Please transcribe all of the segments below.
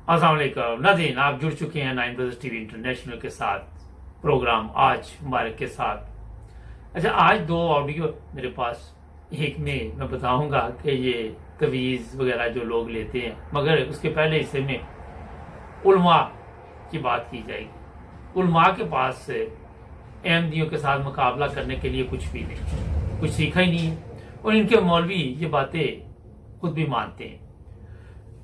अस्सलाम वालेकुम नाज़रीन, आप जुड़ चुके हैं 9 ब्रदर्स टीवी इंटरनेशनल के साथ प्रोग्राम आज मुबारक के साथ। अच्छा, आज दो ऑडियो मेरे पास, एक में मैं बताऊंगा कि ये तवीज़ वगैरह जो लोग लेते हैं, मगर उसके पहले हिस्से में उलमा की बात की जाएगी। उलमा के पास अहमदियों के साथ मुकाबला करने के लिए कुछ भी नहीं, कुछ सीखा ही नहीं है, और इनके मौलवी ये बातें खुद भी मानते हैं।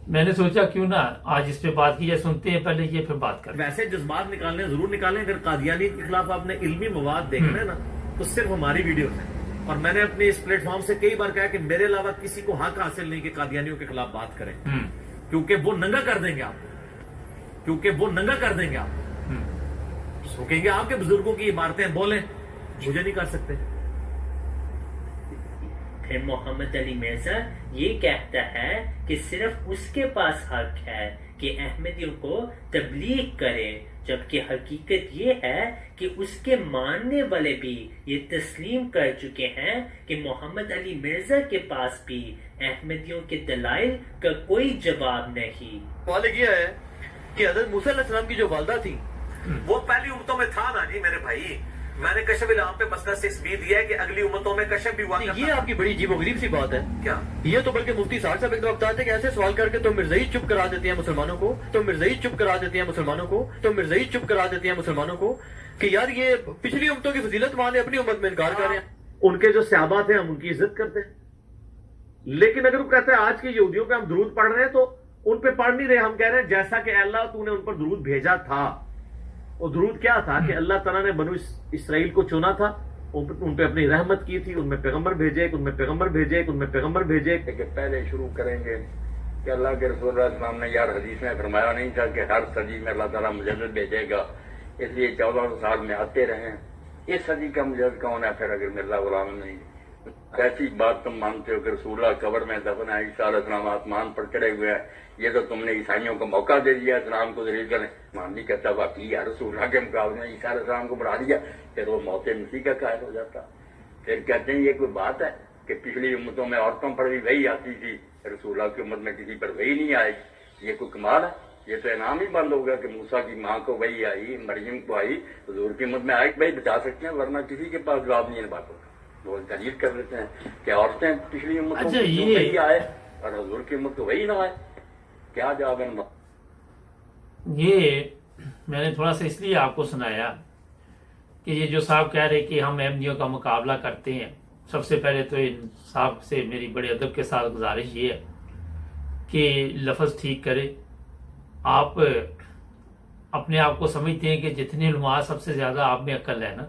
मैंने सोचा क्यों ना आज इस पे बात की जाए। सुनते हैं पहले ये, फिर बात करते हैं। वैसे जज्बात निकालने जरूर निकालें। अगर कादियानियत के खिलाफ आपने इल्मी मवाद देखना है ना, तो सिर्फ हमारी वीडियो है। और मैंने अपने इस प्लेटफॉर्म से कई बार कहा कि मेरे अलावा किसी को हक हासिल नहीं कि कादियानियों के खिलाफ बात करें, क्योंकि वो नंगा कर देंगे आपको, वो कहेंगे आपके बुजुर्गों की इबारतें बोलें, मुझे नहीं कर सकते। फिर मोहम्मद अली मिर्जा ये कहता है कि सिर्फ उसके पास हक है कि अहमदियों को तबलीग करे, जबकि हकीकत ये है कि उसके मानने वाले भी ये तस्लीम कर चुके हैं कि मोहम्मद अली मिर्जा के पास भी अहमदियों के दलाइल का कोई जवाब नहीं। सवाल ये है कि हज़रत मूसा अलैहिस्सलाम की जो वालदा थी, वो पहली उम्मतों में था ना जी मेरे भाई। मैंने कशफ इल्हाम पे मसला से इसमें दिया है कि अगली उम्मतों में कशफ भी हुआ करता। ये आपकी बड़ी अजीब सी बात है। क्या ये तो बल्कि मुफ्ती साहब साहब एक तो बताते हैं कि ऐसे सवाल करके तो मिर्जाई चुप करा देते हैं मुसलमानों को, कि यार ये पिछली उम्मतों की फजीलत माने, अपनी उम्मत में इनकार कर रहे हैं। उनके जो सहाबा थे हम उनकी इज्जत करते हैं, लेकिन अगर वो कहते हैं आज के यहूदियों पे हम दुरूद पढ़ रहे हैं, तो उन पे पढ़ नहीं रहे। हम कह रहे हैं जैसा कि अल्लाह तूने उन पर दुरूद भेजा था, वो दुरूद क्या था कि अल्लाह तआला ने बनु इसराइल को चुना था, उन पे अपनी रहमत की थी, उनमें पैगंबर भेजे, कि पहले शुरू करेंगे कि अल्लाह के रसूल सल्लल्लाहु ने यार हदीस में फरमाया नहीं था कि हर सदी में अल्लाह ताला मुजद्दिद भेजेगा, इसलिए 1400 साल में आते रहे। इस सदी का मुजद्दिद कौन है फिर, अगर मिर्जा गुलाम नहीं? ऐसी बात तुम मानते हो कि रसूलुल्लाह कब्र में दफन है, ईसा अलैहिस्सलाम आसमान पर चढ़े हुए हैं, ये तो तुमने ईसाइयों को मौका दे दिया इस्लाम को दलील करें। मान नहीं कहता वाकई यार रसूलुल्लाह के मुकाबले में ईसा अलैहिस्सलाम को बढ़ा दिया, फिर वो मौत मसीह का कायल हो जाता। फिर कहते हैं ये कोई बात है कि पिछली उम्मतों में औरतों पर भी वही आती थी, रसूलुल्लाह की उम्मत में किसी पर वही नहीं आएगी। ये कोई कमाल है? ये तो इनाम ही बंद होगा कि मूसा की माँ को वही आई, मरियम को आई, हुजूर की उम्मत में आए, भाई बता सकते हैं, वरना किसी के पास जवाब नहीं है बातों का। वो दलील कर देते हैं कि औरतें पिछली उम्मतों अच्छा, में वही आए और हुजूर की उम्मत को वही ना आए। क्या जवाब है? ये मैंने थोड़ा सा इसलिए आपको सुनाया कि ये जो साहब कह रहे कि हम अहमदियों का मुकाबला करते हैं, सबसे पहले तो इन साहब से मेरी बड़े अदब के साथ गुजारिश ये है कि लफ्ज़ ठीक करे। आप अपने आप को समझते हैं कि जितने उलमा सबसे ज़्यादा आप में अक्ल है ना,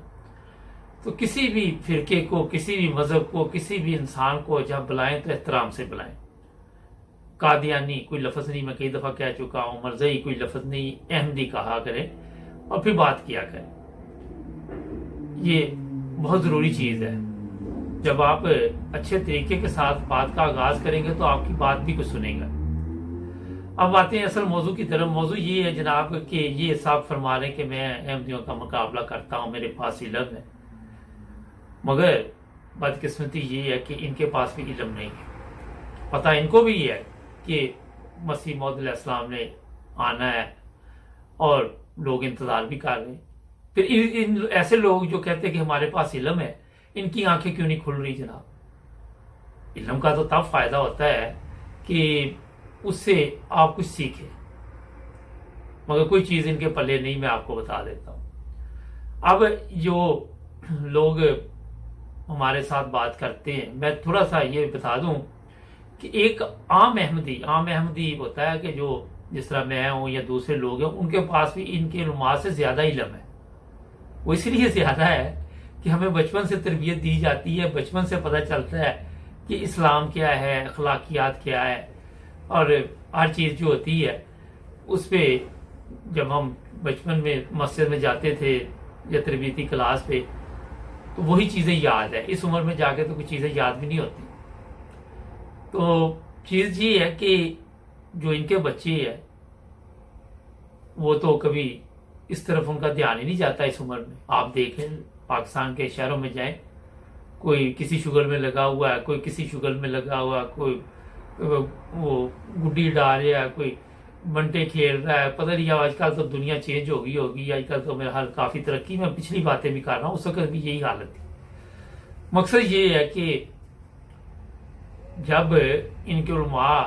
तो किसी भी फिरके को, किसी भी मजहब को, किसी भी इंसान को जब बुलाएं तो एहतराम से बुलाएं। कादियानी कोई लफ्ज़ नहीं, मैं कई दफ़ा कह चुका हूँ, मरज़ई कोई लफ्ज़ नहीं, अहमदी कहा करें और फिर बात किया करें। ये बहुत ज़रूरी चीज़ है। जब आप अच्छे तरीके के साथ बात का आगाज़ करेंगे तो आपकी बात भी कुछ सुनेगा। अब आते हैं असल मौजू की तरफ। मौजू ये है जनाब कि ये साहब फरमा रहे हैं कि मैं अहमदियों का मुकाबला करता हूँ, मेरे पास इल्म है, मगर बदकिस्मती ये है कि इनके पास भी इल्म नहीं है। पता इनको भी ये है कि मसीह मौद अलैहिस्सलाम ने आना है और लोग इंतज़ार भी कर रहे हैं। फिर इन ऐसे लोग जो कहते हैं कि हमारे पास इल्म है, इनकी आंखें क्यों नहीं खुल रही जनाब? इल्म का तो तब फायदा होता है कि उससे आप कुछ सीखें, मगर कोई चीज़ इनके पल्ले नहीं। मैं आपको बता देता हूँ। अब जो लोग हमारे साथ बात करते हैं, मैं थोड़ा सा ये बता दूं कि एक आम अहमदी होता है कि जो जिस तरह मैं हूं या दूसरे लोग हैं, उनके पास भी इनके उलमा से ज्यादा इल्म है। वो इसलिए ज्यादा है कि हमें बचपन से तरबियत दी जाती है, बचपन से पता चलता है कि इस्लाम क्या है, अखलाकियात क्या है, और हर चीज़ जो होती है उस पर जब हम बचपन में मस्जिद में जाते थे या तरबियती क्लास पे, तो वही चीज़ें याद है। इस उम्र में जाके तो कुछ चीज़ें याद भी नहीं होती। तो चीज़ ये है कि जो इनके बच्चे हैं वो तो कभी इस तरफ उनका ध्यान ही नहीं जाता इस उम्र में। आप देखें पाकिस्तान के शहरों में जाएं, कोई किसी शुगर में लगा हुआ है, कोई किसी शुगर में लगा हुआ है, कोई वो गुड्डी डाल रहा है, कोई बंटे खेल रहा है, पता नहीं आजकल तो दुनिया चेंज हो गई होगी, आजकल तो मेरा हाल काफ़ी तरक्की, मैं पिछली बातें भी कर रहा हूँ, उस वक्त भी यही हालत थी। मकसद ये है कि जब इनके उलमा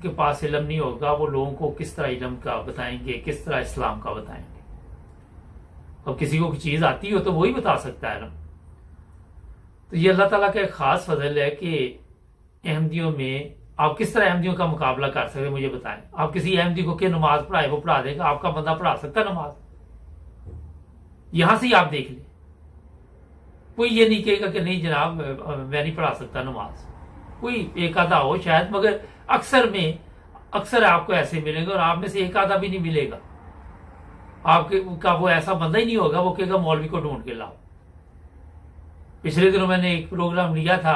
के पास इल्म नहीं होगा, वो लोगों को किस तरह इल्म का बताएंगे, किस तरह इस्लाम का बताएंगे। अब किसी को कोई चीज़ आती हो तो वही बता सकता है ना। तो ये अल्लाह ताला का एक ख़ास फजल है कि अहमदियों में आप किस तरह अहमदियों का मुकाबला कर सकते हैं, मुझे बताएं। आप किसी अहमदी को कि नमाज पढ़ाए, वो पढ़ा देगा, आपका बंदा पढ़ा सकता है नमाज? यहां से ही आप देख लें, कोई ये नहीं कहेगा कि नहीं जनाब मैं नहीं पढ़ा सकता नमाज। कोई एक आधा हो शायद, मगर अक्सर आपको ऐसे मिलेंगे, और आप में से एक आधा भी नहीं मिलेगा आपके का वो ऐसा बंदा ही नहीं होगा वो कहेगा मौलवी को ढूंढ के लाओ। पिछले दिनों मैंने एक प्रोग्राम लिया था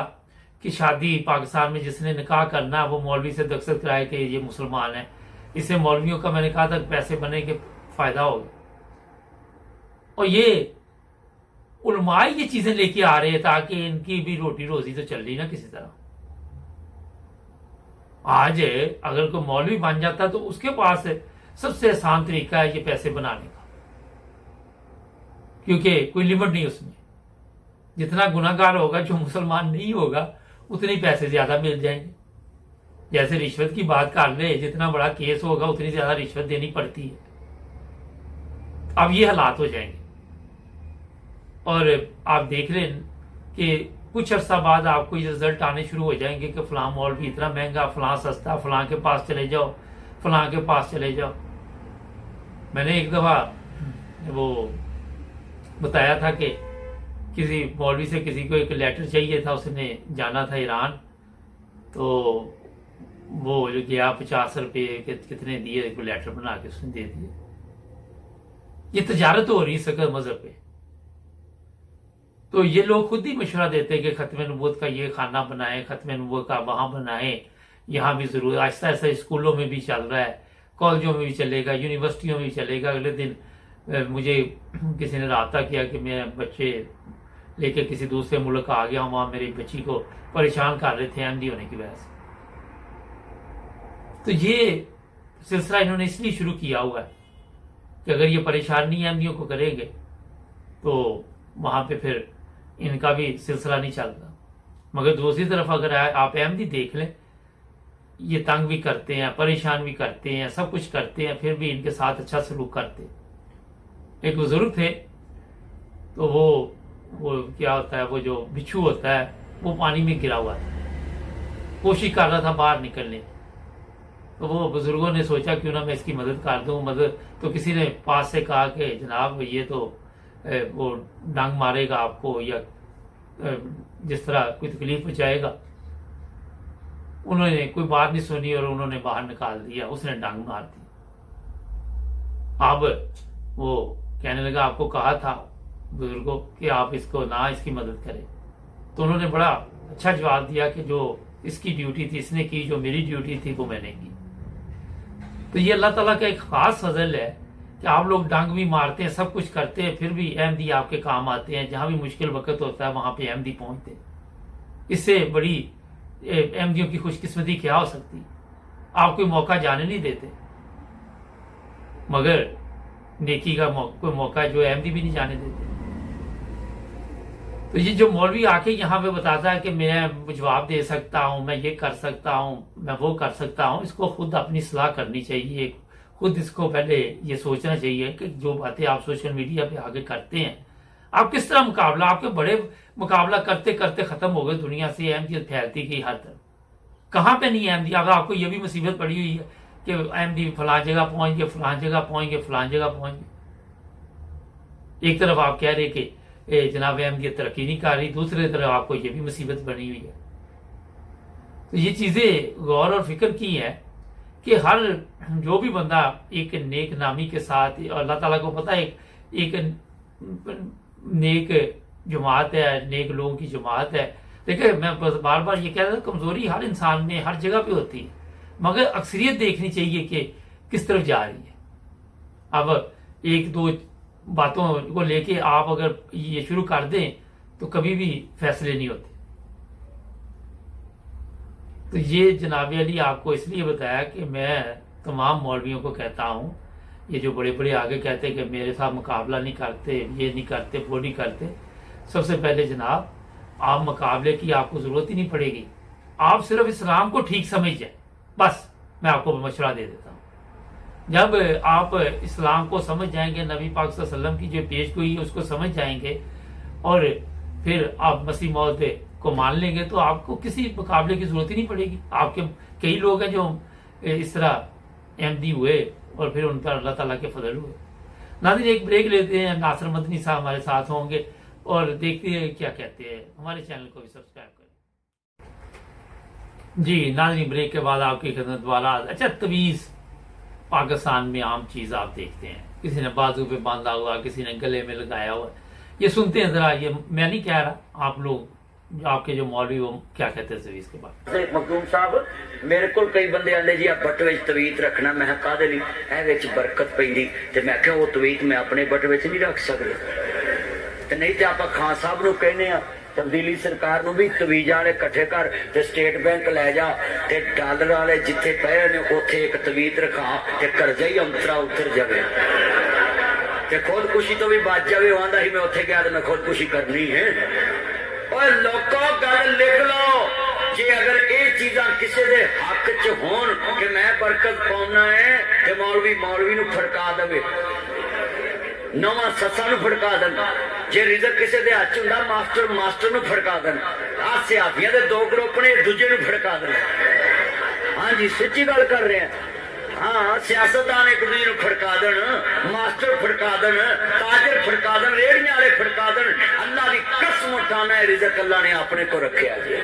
कि शादी पाकिस्तान में जिसने निकाह करना वो मौलवी से दस्तखत कराए कि ये मुसलमान है, इससे मौलवियों का मैंने कहा था पैसे बनेंगे, फायदा होगा। और ये उलमा ये चीजें लेके आ रहे हैं ताकि इनकी भी रोटी रोजी तो चल रही ना किसी तरह। आज अगर कोई मौलवी बन जाता तो उसके पास सबसे आसान तरीका है ये पैसे बनाने का, क्योंकि कोई लिमिट नहीं उसमें। जितना गुनाहगार होगा जो मुसलमान नहीं होगा उतने ही पैसे ज्यादा मिल जाएंगे। जैसे रिश्वत की बात कर ले, जितना बड़ा केस होगा उतनी ज्यादा रिश्वत देनी पड़ती है। अब ये हालात हो जाएंगे और आप देख लें कि कुछ अर्सा बाद आपको ये रिजल्ट आने शुरू हो जाएंगे कि फलां मौलवी इतना महंगा, फलां सस्ता, फलां के पास चले जाओ, फलां के पास चले जाओ। मैंने एक दफा वो बताया था कि किसी मौलवी से किसी को एक लेटर चाहिए था, उसने जाना था ईरान, तो वो जो गया 50 रुपये कितने दिए, को लेटर बना के उसने दे दिए। ये तजारत हो रही सकल मजहब पे। तो ये लोग खुद ही मशवरा देते हैं कि खत्म नबूवत का ये खाना बनाएं, खत्म नबूवत का वहां बनाएं, यहाँ भी जरूर आहिस्ता आहिस्ता स्कूलों में भी चल रहा है, कॉलेजों में भी चलेगा, यूनिवर्सिटियों में भी चलेगा। अगले दिन मुझे किसी ने रब्ता किया कि मैं बच्चे लेके किसी दूसरे मुल्क आ गया हूँ, वहां मेरी बच्ची को परेशान कर रहे थे अहमदी होने की वजह से। तो ये सिलसिला इन्होंने इसलिए शुरू किया हुआ है कि अगर ये परेशानी अहमदियों को करेंगे तो वहां पे फिर इनका भी सिलसिला नहीं चलता। मगर दूसरी तरफ अगर आप अहमदी देख लें, ये तंग भी करते हैं, परेशान भी करते हैं, सब कुछ करते हैं, फिर भी इनके साथ अच्छा सलूक करते हैं। एक बुजुर्ग थे, तो वो क्या होता है, वो जो बिच्छू होता है वो पानी में गिरा हुआ था, कोशिश कर रहा था बाहर निकलने। तो वो बुजुर्गों ने सोचा क्यों ना मैं इसकी मदद कर दूं। मदद तो किसी ने पास से कहा कि जनाब ये तो वो डंग मारेगा आपको या जिस तरह कोई तकलीफ पहुंचाएगा। उन्होंने कोई बात नहीं सुनी और उन्होंने बाहर निकाल दिया, उसने डंग मार दी। अब वो कहने लगा आपको कहा था बुजुर्गों कि आप इसको ना इसकी मदद करें। तो उन्होंने बड़ा अच्छा जवाब दिया कि जो इसकी ड्यूटी थी इसने की, जो मेरी ड्यूटी थी वो मैंने की। तो ये अल्लाह ताला का एक खास फजल है कि आप लोग डंग भी मारते हैं, सब कुछ करते हैं, फिर भी अहमदी आपके काम आते हैं। जहां भी मुश्किल वक्त होता है वहां पे अहमदी पहुंचते हैं। इससे बड़ी अहमदियों की खुशकिस्मती क्या हो सकती। आप कोई मौका जाने नहीं देते, मगर नेकी का कोई मौका जो अहमदी भी नहीं जाने देते। तो ये जो मौलवी आके यहाँ पे बताता है कि मैं जवाब दे सकता हूँ, मैं ये कर सकता हूँ, मैं वो कर सकता हूँ, इसको खुद अपनी सलाह करनी चाहिए। खुद इसको पहले ये सोचना चाहिए कि जो बातें आप सोशल मीडिया पे आगे करते हैं, आप किस तरह मुकाबला, आपके बड़े मुकाबला करते करते खत्म हो गए दुनिया से, अहमदियत फैलती गई हर तरफ। कहाँ पे नहीं अहमदी। अब आपको ये भी मुसीबत पड़ी हुई है कि अहमदी फलां जगह पहुंच गए, फलां जगह पहुंच गए, फलां जगह पहुंच गए। एक तरफ आप कह रहे कि जनाब अहमदियत तरक्की नहीं कर रही, दूसरी तरफ आपको ये भी मुसीबत बनी हुई है। तो ये चीजें गौर और फिक्र की है कि हर जो भी बंदा एक नेक नामी के साथ, और अल्लाह ताला को पता है एक नेक जमात है, नेक लोगों की जमात है। देखिए मैं बार बार ये कह रहा था, कमजोरी हर इंसान में हर जगह पे होती है, मगर अक्सरियत देखनी चाहिए कि किस तरफ जा रही है। अब एक दो बातों को लेके आप अगर ये शुरू कर दें तो कभी भी फैसले नहीं होते। तो ये जनाब अली आपको इसलिए बताया कि मैं तमाम मौलवियों को कहता हूँ, ये जो बड़े बड़े आगे कहते हैं कि मेरे साथ मुकाबला नहीं करते, ये नहीं करते, वो नहीं करते, सबसे पहले जनाब आप मुकाबले की आपको ज़रूरत ही नहीं पड़ेगी। आप सिर्फ इस्लाम को ठीक समझ जाए, बस मैं आपको मशवरा दे देता हूँ। जब आप इस्लाम को समझ जाएंगे, नबी पाक सल्लल्लाहु अलैहि वसल्लम की जो पेशगोई है उसको समझ जाएंगे और फिर आप मसीह मौद को मान लेंगे, तो आपको किसी मुकाबले की जरूरत ही नहीं पड़ेगी। आपके कई लोग हैं जो इस तरह अहमदी हुए और फिर उन पर अल्लाह ताला के फजल हुए। नाज़रीन, एक ब्रेक लेते हैं, नासिर मदनी साहब हमारे साथ होंगे और देखते हैं क्या कहते हैं। हमारे चैनल को भी सब्सक्राइब करें। जी नाज़रीन, ब्रेक के बाद आपकी खिदमत वाला। अच्छा, तवीज़ पाकिस्तान में आम चीज़ आप देखते हैं, किसी ने बाजू पे बांधा हुआ, किसी ने गले में लगाया हुआ, ये सुनते हैं जरा। ये मैं नहीं कह रहा, आप लोग आपके जो मौलवी वो क्या कहते हैं तवीज़ के बाद। मखदूम साहब, मेरे को कई बंदे आंदे जी आप बट विच तवीत रखना, मैं काहदे लई, ए विच बरकत पैंदी, ते मैं क्या वो तवीत मैं अपने बट विच नहीं रख सकदा, ते नहीं ते आपां खान साहब नूं कहने आ तब्दीली सरकार नूं भी तवीज़ां वाले इकट्ठे कर ते स्टेट बैंक लै जा ते डॉलर वाले जिथे पए ने उत्थे एक तवीत रखा ते कर्जा ही अंतरा उतर जावे ते खुदकुशी तो भी बच जावे। आंदा ही मैं उत्थे गया ते मैं खुदकुशी करनी है। और लोगों गल लिख लो, जे अगर ये चीजा किसी दे हक च होन कि मैं बरकत पाउना है ते मौलवी नूं फड़का देवे, नवा ससा नूं फड़का देन, जे रिजक किसी दे हथ च हुंदा मास्टर नूं फड़का देन, आ सियाफियां दे दो ग्रुप ने दूजे नूं फड़का देन। हाँ जी, सच्ची गल कर रहे हैं। हाँ, सियासतदान एक दूजे नूं फड़का देन, मास्टर फड़का देन, ताजर फड़का देन, रेहड़ियां वाले फड़का देन। अल्लाह दी कसम उठाना है, रिजक अल्लाह ने अपने को रखा जी।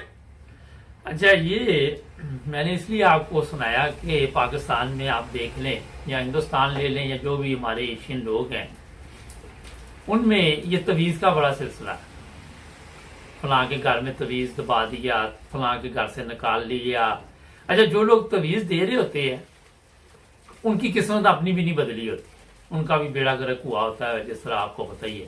अच्छा, ये मैंने इसलिए आपको सुनाया कि पाकिस्तान में आप देख लें या हिंदुस्तान ले लें या जो भी हमारे एशियन लोग हैं, उनमें ये तवीज़ का बड़ा सिलसिला है। फलां के घर में तवीज़ दबा दिया, फलां के घर से निकाल लिया। अच्छा, जो लोग तवीज़ दे रहे होते हैं उनकी किस्मत अपनी भी नहीं बदली होती, उनका भी बेड़ा गर्क हुआ होता है, जिस तरह आपको पता ही है।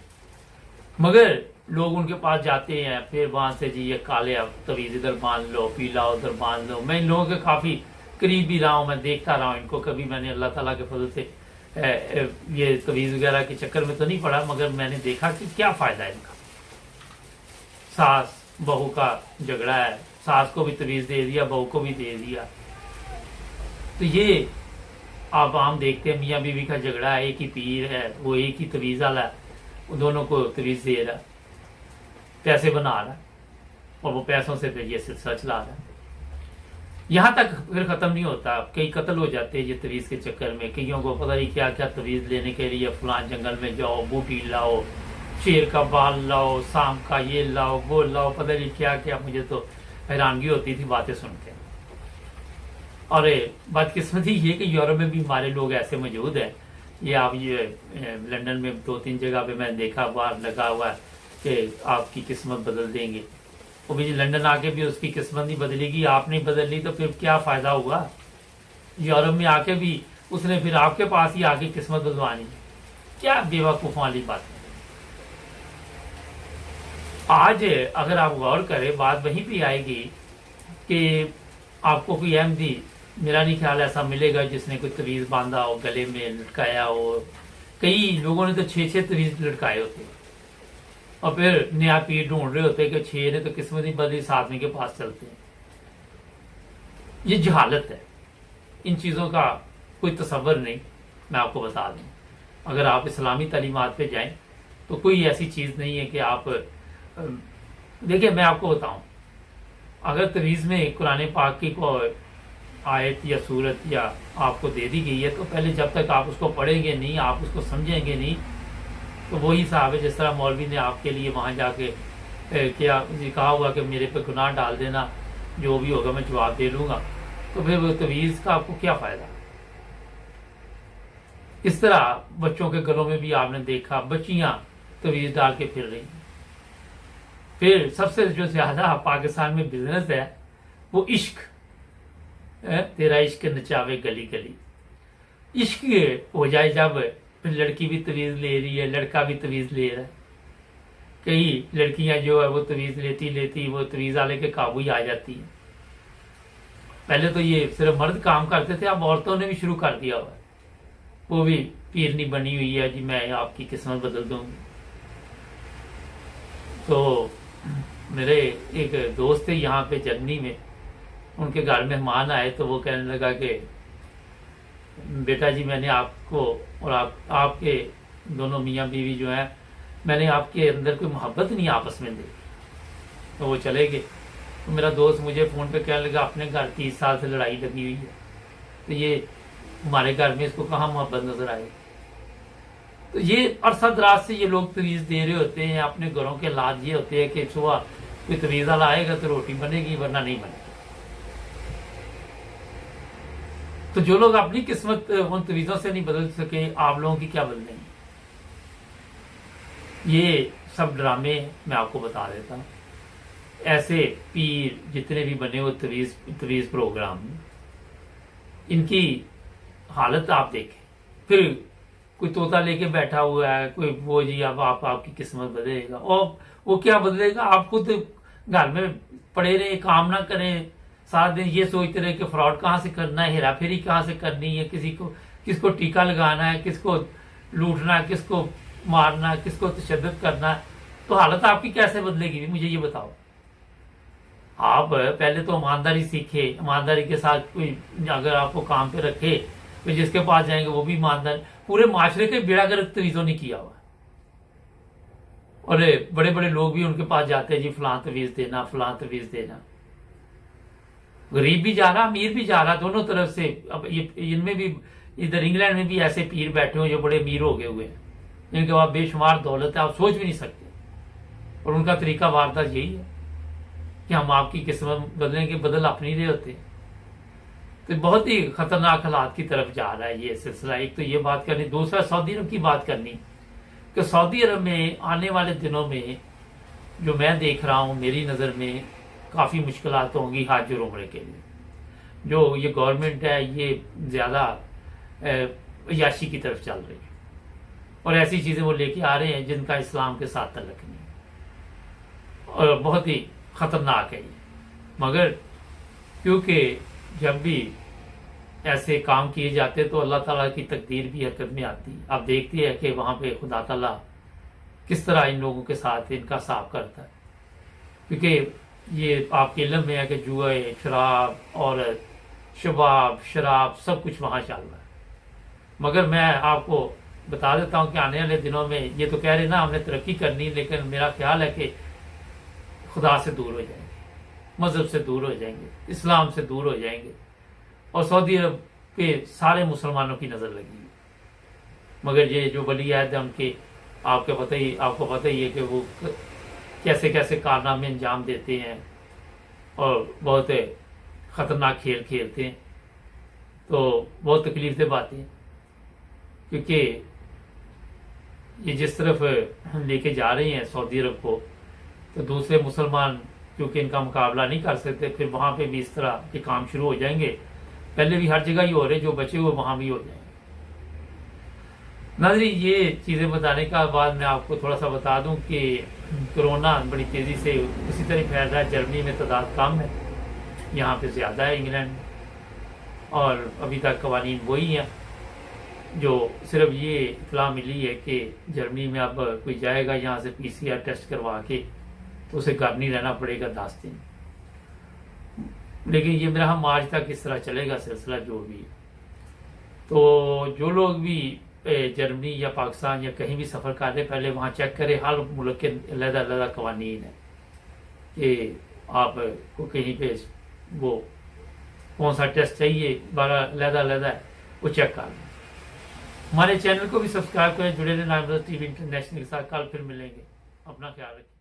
मगर लोग उनके पास जाते हैं, फिर वहां से जी ये काले तवीज़ इधर बांध लो, पीला उधर बांध लो। मैं इन लोगों के काफ़ी करीब भी रहा हूँ, मैं देखता रहा हूँ इनको। कभी मैंने अल्लाह ताला के फजल से ये तवीज़ वगैरह के चक्कर में तो नहीं पड़ा, मगर मैंने देखा कि क्या फ़ायदा है इनका। सास बहू का झगड़ा है, सास को भी तवीज़ दे दिया, बहू को भी दे दिया। तो ये आप आम देखते हैं, मियाँ बीवी का झगड़ा है, एक ही पीर है, वो एक ही तवीज़ वाला है, वो दोनों को तवीज़ दे रहा है, पैसे बना रहा है और वो पैसों से फिर ये सिलसिला चला रहा है। यहाँ तक फिर ख़त्म नहीं होता, कई कत्ल हो जाते हैं ये तवीज़ के चक्कर में। कईयों को पता नहीं क्या क्या तवीज़ लेने के लिए फलां जंगल में जाओ, बूटी लाओ, शेर का बाल लाओ, सांप का ये लाओ, वो लाओ, पता नहीं क्या क्या। मुझे तो हैरानगी होती थी बातें सुन के। और बदकिस्मती ये कि यूरोप में भी हमारे लोग ऐसे मौजूद हैं। ये आप ये लंदन में 2-3 जगह पे मैं देखा बाहर लगा हुआ है कि आपकी किस्मत बदल देंगे। वो भी लंदन आके भी उसकी किस्मत नहीं बदलेगी, आप नहीं बदल ली तो फिर क्या फ़ायदा हुआ। यूरोप में आके भी उसने फिर आपके पास ही आके किस्मत बदलवानी, क्या बेवकूफ़ों वाली बात है। आज अगर आप गौर करें, बात वहीं पे आएगी कि आपको कोई अहमदी, मेरा नहीं ख्याल ऐसा मिलेगा जिसने कोई तवीज़ बांधा हो, गले में लटकाया हो। कई लोगों ने तो 6-6 तवीज़ लटकाए होते और फिर नया पीर ढूंढ रहे होते कि 6 ने तो किस्मत ही बदली, 7वें के पास चलते हैं। ये जहालत है, इन चीज़ों का कोई तसव्वुर नहीं। मैं आपको बता दूं, अगर आप इस्लामी तालीमात पे जाएं तो कोई ऐसी चीज़ नहीं है कि आप देखिए, मैं आपको बताऊं, अगर तवीज़ में कुरान पाक की कोई आयत या सूरत या आपको दे दी गई है तो पहले जब तक आप उसको पढ़ेंगे नहीं, आप उसको समझेंगे नहीं, तो वही साहब है जिस तरह मौलवी ने आपके लिए वहाँ जाके क्या कहा हुआ कि मेरे पे गुनाह डाल देना, जो भी होगा मैं जवाब दे लूँगा, तो फिर वो तवीज़ का आपको क्या फ़ायदा। इस तरह बच्चों के घरों में भी आपने देखा बच्चियाँ तवीज़ डाल के फिर रही। फिर सबसे जो ज़्यादा पाकिस्तान में बिजनेस है वो इश्क, तेरा इश्क नचावे गली गली। इश्क हो जाए जब, फिर लड़की भी तवीज़ ले रही है, लड़का भी तवीज़ ले रहा है। कई लड़कियां जो है वो तवीज़ लेती वो तवीज़ वाले के काबू ही आ जाती हैं। पहले तो ये सिर्फ मर्द काम करते थे, अब औरतों ने भी शुरू कर दिया हुआ है। वो भी पीरनी बनी हुई है जी, मैं आपकी किस्मत बदल दूंगी। तो मेरे एक दोस्त थे यहाँ पे जर्मनी में, उनके घर मेहमान आए तो वो कहने लगा कि बेटा जी मैंने आपको और आपके दोनों मियाँ बीवी जो हैं, मैंने आपके अंदर कोई मोहब्बत नहीं आपस में देखी। तो वो चले गए। तो मेरा दोस्त मुझे फ़ोन पे कहने लगा अपने घर 30 साल से लड़ाई लगी हुई है, तो ये हमारे घर में इसको कहाँ मोहब्बत नजर आएगी। तो ये अरसा दराज से ये लोग तवीज़ दे रहे होते हैं। अपने घरों के हालात ये होते हैं कि सुबह कोई तवीज़ वाला आएगा तो रोटी बनेगी वरना नहीं बनेगी। तो जो लोग अपनी किस्मत उन तवीज़ों से नहीं बदल सके, आप लोगों की क्या बदलेंगे। ये सब ड्रामे मैं आपको बता देता हूँ। ऐसे पीर जितने भी बने हो तवीज़ प्रोग्राम में, इनकी हालत आप देखें। फिर कोई तोता लेके बैठा हुआ है, कोई वो जी अब आपकी किस्मत बदलेगा, और वो क्या बदलेगा। आप खुद घर में पड़े रहे, काम ना करें, सारा दिन ये सोचते रहे कि फ्रॉड कहाँ से करना है, हेरा फेरी कहाँ से करनी है, किसको टीका लगाना है, किसको लूटना है, किसको मारना है, किसको तशद्दुद करना है। तो हालत आपकी कैसे बदलेगी मुझे ये बताओ। आप पहले तो ईमानदारी सीखे, ईमानदारी के साथ कोई अगर आपको काम पे रखे तो जिसके पास जाएंगे वो भी ईमानदार। पूरे माशरे के बेड़ा गर्क तवीज़ों ने किया हुआ। और बड़े बड़े लोग भी उनके पास जाते हैं जी फलां तवीज़ देना, फलां तवीज़ देना। गरीब भी जा रहा, अमीर भी जा रहा, दोनों तरफ से। अब इनमें भी इधर इंग्लैंड में भी ऐसे पीर बैठे हुए जो बड़े अमीर हो गए हुए हैं, जिनके पास बेशुमार दौलत है, आप सोच भी नहीं सकते। और उनका तरीका वारदात यही है कि हम आपकी किस्मत बदलेंगे, बदल अपनी रहे होते हैं। तो बहुत ही खतरनाक हालात की तरफ जा रहा है ये सिलसिला। एक तो ये बात करनी, दूसरा सऊदी अरब की बात करनी कि सऊदी अरब में आने वाले दिनों में जो मैं देख रहा हूँ, मेरी नज़र में काफ़ी मुश्किलात होंगी हज और उम्रे के लिए। जो ये गवर्नमेंट है ये ज़्यादा अय्याशी की तरफ चल रही है और ऐसी चीज़ें वो लेके आ रहे हैं जिनका इस्लाम के साथ तल्लुक़ नहीं है और बहुत ही ख़तरनाक है ये। मगर क्योंकि जब भी ऐसे काम किए जाते तो अल्लाह ताला की तकदीर भी हरकत में आती है। आप देखते हैं कि वहाँ पे खुदा ताला किस तरह इन लोगों के साथ इनका साफ करता है। क्योंकि ये आपके इल्म में है कि जुए, शराब, औरत, शबाब, शराब सब कुछ वहाँ चल रहा है। मगर मैं आपको बता देता हूँ कि आने वाले दिनों में ये तो कह रहे ना हमने तरक्की करनी, लेकिन मेरा ख्याल है कि खुदा से दूर हो जाएंगे, मजहब से दूर हो जाएंगे, इस्लाम से दूर हो जाएंगे और सऊदी अरब पे सारे मुसलमानों की नज़र लगी। मगर ये जो वली अहद है उनके आपको पता ही है कि वो कैसे कैसे कारनामे अंजाम देते हैं और बहुत ख़तरनाक खेल खेलते हैं। तो बहुत तकलीफ दे बातें, क्योंकि ये जिस तरफ लेके जा रहे हैं सऊदी अरब को, तो दूसरे मुसलमान क्योंकि इनका मुकाबला नहीं कर सकते, फिर वहाँ पे भी इस तरह के काम शुरू हो जाएंगे। पहले भी हर जगह ही हो रहे, जो बचे हुए वहाँ भी हो जाएंगे। नाज़रीन, ये चीज़ें बताने का बाद मैं आपको थोड़ा सा बता दूं कि कोरोना बड़ी तेज़ी से उसी तरह फैल रहा है। जर्मनी में तादाद कम है, यहाँ पे ज़्यादा है इंग्लैंड में, और अभी तक कवानीन वही हैं। जो सिर्फ ये इत्तला मिली है कि जर्मनी में अब कोई जाएगा यहाँ से PCR टेस्ट करवा के तो उसे घर नहीं रहना पड़ेगा 10 दिन। लेकिन ये मेरा मार्च तक इस तरह चलेगा सिलसिला जो भी है। तो जो लोग भी जर्मनी या पाकिस्तान या कहीं भी सफ़र कर रहे, पहले वहाँ चेक करें। हर मुल्क के अलग-अलग कवानीन है कि आपको कहीं पे वो कौन सा टेस्ट चाहिए, बारह अलग-अलग है, वो चेक कर लें। हमारे चैनल को भी सब्सक्राइब करें, जुड़े रहें नामज़द TV इंटरनेशनल के साथ। कल फिर मिलेंगे, अपना ख्याल रखें।